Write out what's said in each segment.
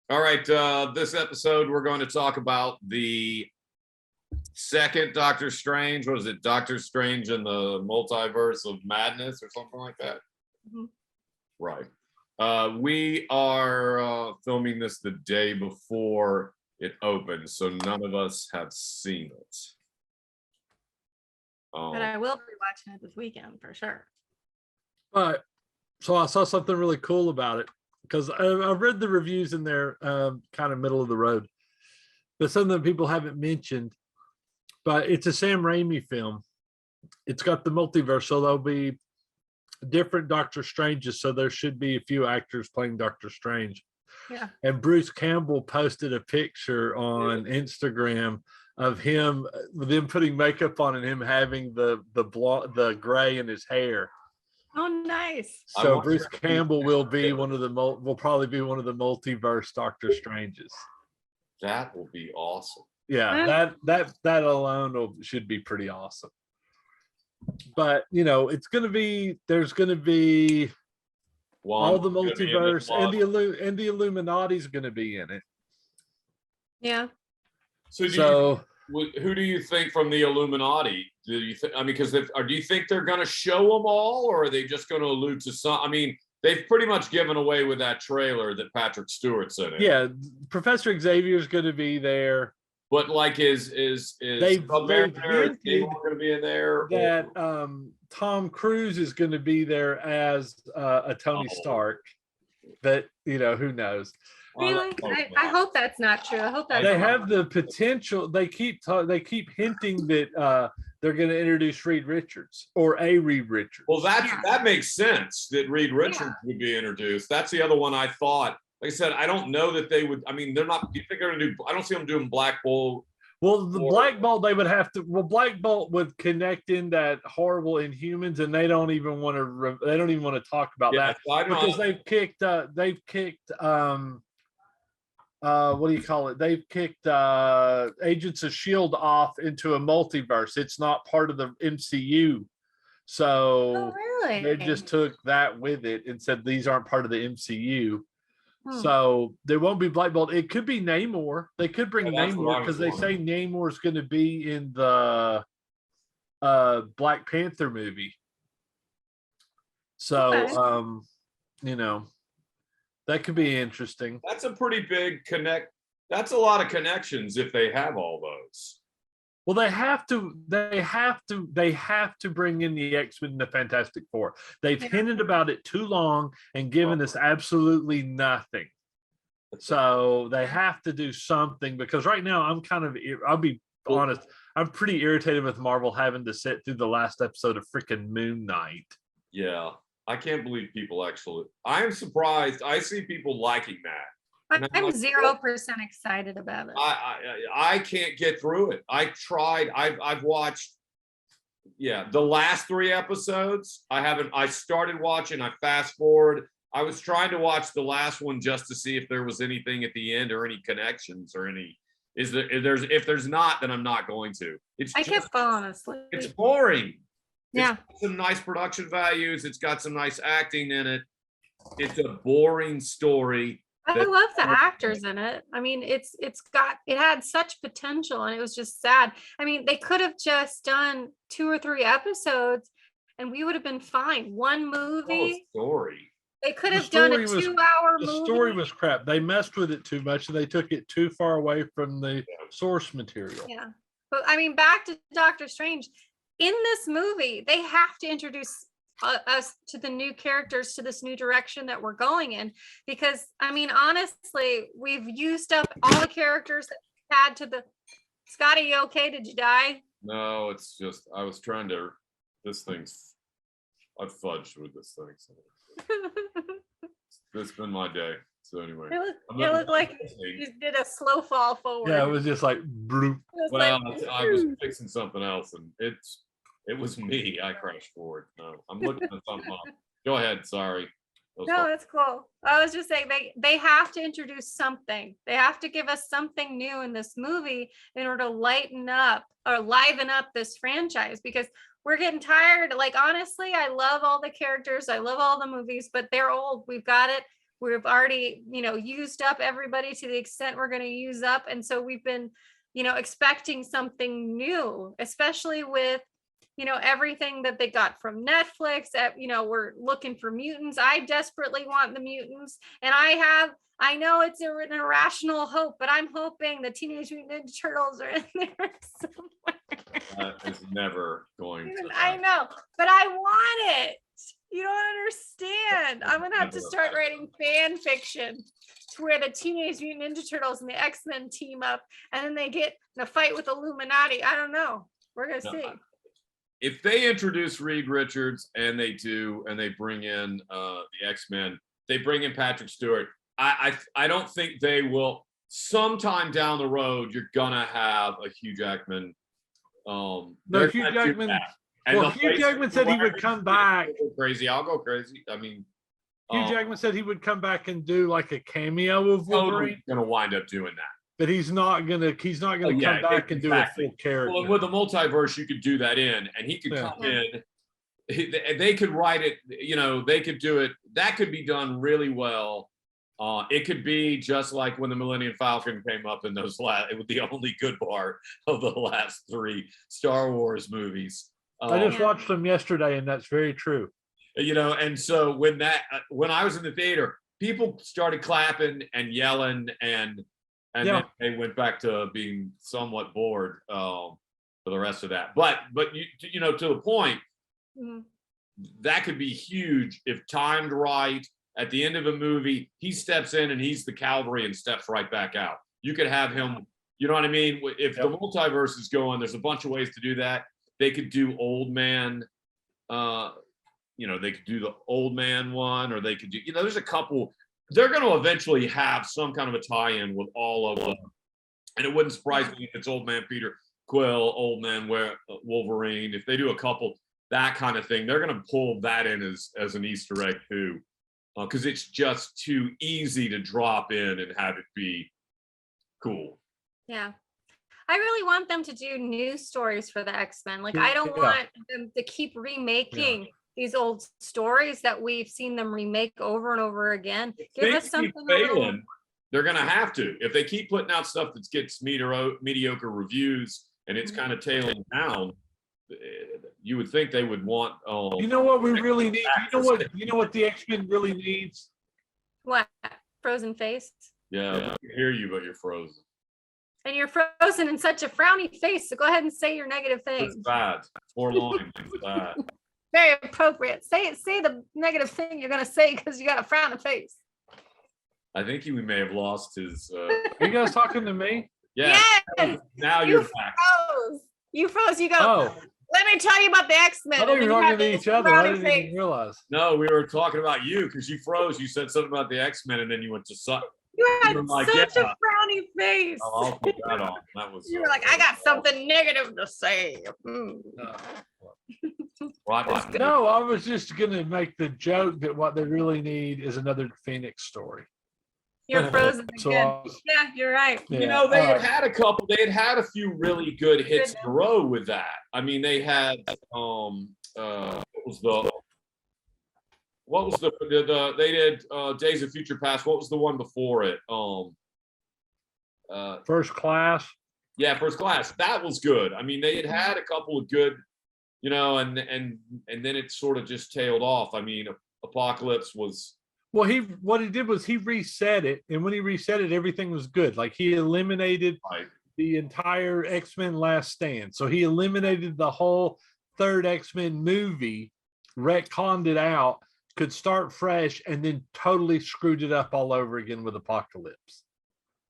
All right, this episode we're going to talk about the second Doctor Strange. What is it? Doctor Strange in the Multiverse of Madness or something like that? Mm-hmm. Right. We are filming this the day before it opens, so none of us have seen it. But I will be watching it this weekend for sure. But so I saw something really cool about it because I read the reviews in there, kind of middle of the road, but some of them people haven't mentioned. But it's a Sam Raimi film. It's got the multiverse, so there'll be different Doctor Stranges. So there should be a few actors playing Doctor Strange. Yeah. And Bruce Campbell posted a picture on Instagram of him, them putting makeup on and him having the gray in his hair. Oh, nice. So Bruce Campbell will be will probably be one of the multiverse Doctor Stranges. That will be awesome. Yeah, that alone should be pretty awesome. But there's going to be all the multiverse and the Illuminati is going to be in it. Yeah. So who do you think from the Illuminati? Do you think? I mean, because do you think they're going to show them all, or are they just going to allude to some? I mean, they've pretty much given away with that trailer that Patrick Stewart's in it. Yeah, Professor Xavier's going to be there. But like, is they've going to be in there? That Tom Cruise is going to be there as a Tony Stark. That who knows. Really? I hope that's not true. I hope that they have the potential. They keep hinting that they're going to introduce Reed Richards or a Reed Richards. Well, that makes sense that Reed Richards would be introduced. That's the other one I thought. Like I said, I don't know that they would. I mean, they're not. You think they're going to do? I don't see them doing Black Bolt. Well, the Black Bolt they would have to. Well, Black Bolt would connect in that horrible Inhumans, and they don't even want to. They don't even want to talk about that because they've kicked. What do you call it? They've kicked Agents of S.H.I.E.L.D. off into a multiverse. It's not part of the MCU. So really? They just took that with it and said these aren't part of the MCU. So there won't be Black Bolt. It could be Namor. They could bring Namor because they say Namor is going to be in the Black Panther movie. So, that could be interesting. That's a pretty big connect. That's a lot of connections if they have all those. Well, they have to bring in the X-Men and the Fantastic Four. They've hinted about it too long and given us absolutely nothing. So they have to do something because right now I'll be honest, I'm pretty irritated with Marvel having to sit through the last episode of freaking Moon Knight. Yeah. I can't believe people I am surprised. I see people liking that. I'm 0% excited about it. I can't get through it. I tried. I've watched, the last 3 episodes. I started watching. I fast forward. I was trying to watch the last one just to see if there was anything at the end or any connections or any. If there's not, then I'm not going to. I kept falling asleep. It's boring. Yeah. It's got some nice production values. It's got some nice acting in it. It's a boring story. I love the actors in it. I mean, it had such potential and it was just sad. I mean, they could have just done 2 or 3 episodes and we would have been fine. One movie. Story. They could have done a 2-hour movie. The story was crap. They messed with it too much and they took it too far away from the source material. Yeah. But I mean, back to Doctor Strange. In this movie, they have to introduce us to the new characters, to this new direction that we're going in. Because, I mean, honestly, we've used up all the characters that we had to the... Scotty, you okay? Did you die? No, it's just, I was trying to... I've fudged with this thing. So it's been my day. So anyway. It looked like you did a slow fall forward. Yeah, it was just like... Well, I was fixing something else and it was me. I crashed forward. No, I'm looking at something else. Go ahead. Sorry. No, that's cool. I was just saying they have to introduce something. They have to give us something new in this movie in order to liven up this franchise because we're getting tired. Like, honestly, I love all the characters. I love all the movies, but they're old. We've got it. We've already, used up everybody to the extent we're going to use up. And so we've been, expecting something new, especially with, everything that they got from Netflix. We're looking for mutants. I desperately want the mutants. And I know it's an irrational hope, but I'm hoping the Teenage Mutant Ninja Turtles are in there somewhere. It's never going to I happen. know, but I want it. You don't understand. I'm gonna have to start writing fan fiction to where the Teenage Mutant Ninja Turtles and the X-Men team up, and then they get in a fight with Illuminati. I don't know. We're gonna see. If they introduce Reed Richards and they bring in the X-Men, they bring in Patrick Stewart. I don't think they will. Sometime down the road, you're gonna have a Hugh Jackman. No, Hugh Jackman. Well, Hugh Jackman said he would come back. Crazy, I'll go crazy. I mean, Hugh Jackman said he would come back and do like a cameo of Wolverine. Going to wind up doing that, but he's not gonna come back and do a full character. Well, with the multiverse, you could do that and he could come in. They could write it. They could do it. That could be done really well. It could be just like when the Millennium Falcon came up in those it was the only good part of the last 3 Star Wars movies. I just watched them yesterday, and that's very true. And so when I was in the theater, people started clapping and yelling, and then they went back to being somewhat bored for the rest of that. But to the point, that could be huge if timed right. At the end of a movie, he steps in and he's the cavalry and steps right back out. You could have him, you know what I mean? If the multiverse is going, there's a bunch of ways to do that. They could do old man, they could do the old man one, or they could do, there's a couple. They're going to eventually have some kind of a tie-in with all of them. And it wouldn't surprise me if it's old man Peter Quill, old man Wolverine. If they do a couple, that kind of thing, they're going to pull that in as an Easter egg too. Because it's just too easy to drop in and have it be cool. Yeah. I really want them to do new stories for the X-Men. Like, I don't want them to keep remaking these old stories that we've seen them remake over and over again. Give us something. They're going to have to. If they keep putting out stuff that gets mediocre reviews and it's kind of tailing down, you would think they would want. You know what we really need? You know what the X-Men really needs? What? Frozen face? Yeah, I can hear you, but you're frozen. And you're frozen in such a frowny face. So go ahead and say your negative thing. It's bad. Forlorn. It's bad. Very appropriate. Say the negative thing you're gonna say because you got a frowny face. I think we may have lost his. Are you guys talking to me? Yeah. Yes. Now you're back. You froze. You go. Oh. Let me tell you about the X-Men. I thought you were talking to each other. I didn't even realize. No, we were talking about you because you froze. You said something about the X-Men and then you went to suck. You had such a frowny face. Oh, I'll put that on. That was. You were like, I got something negative to say. No, I was just gonna make the joke that what they really need is another Phoenix story. You're frozen again. Yeah, you're right. Yeah. They had had a couple. They had had a few really good hits in a row with that. I mean, they had what was the they did Days of Future Past. What was the one before it? First Class. Yeah, First Class. That was good. I mean, they had a couple of good, and then it sort of just tailed off. I mean, Apocalypse was. Well, what he did was he reset it, and when he reset it, everything was good. Like he eliminated the entire X-Men Last Stand. So he eliminated the whole third X-Men movie, retconned it out, could start fresh, and then totally screwed it up all over again with Apocalypse.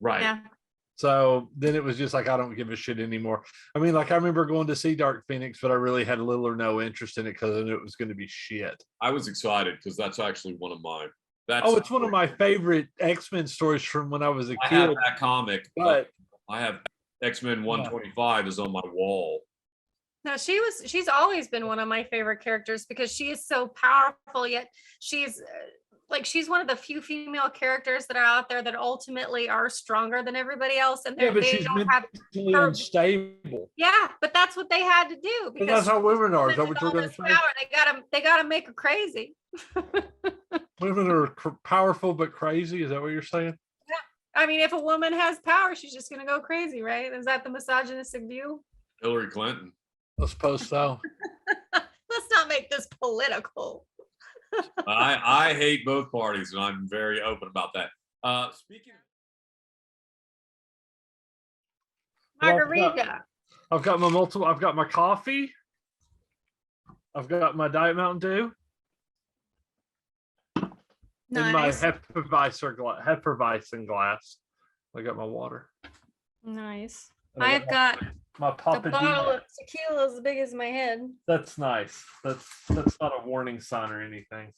Right. Yeah. So then it was just like, I don't give a shit anymore. I mean, like I remember going to see Dark Phoenix, but I really had little or no interest in it because I knew it was going to be shit. I was excited because that's actually one of mine. It's one of my favorite X-Men stories from when I was a kid. I have that comic, but I have X-Men 125 is on my wall. No, she's always been one of my favorite characters because she is so powerful, yet she's she's one of the few female characters that are out there that ultimately are stronger than everybody else. And but they she's don't have unstable. Yeah, but that's what they had to do because that's how women are. They gotta make her crazy. Women are powerful but crazy. Is that what you're saying? I mean, if a woman has power, she's just gonna go crazy, right? Is that the misogynistic view? Hillary Clinton. I suppose so. Let's not make this political. I hate both parties, and I'm very open about that. Speaking Well, Margarita. I've got my coffee. I've got my Diet Mountain Dew. In my Nice. Hefeweizen glass. I got my water. Nice. And I I've got my a Papa bottle D. of tequila as big as my head. That's nice. That's not a warning sign or anything.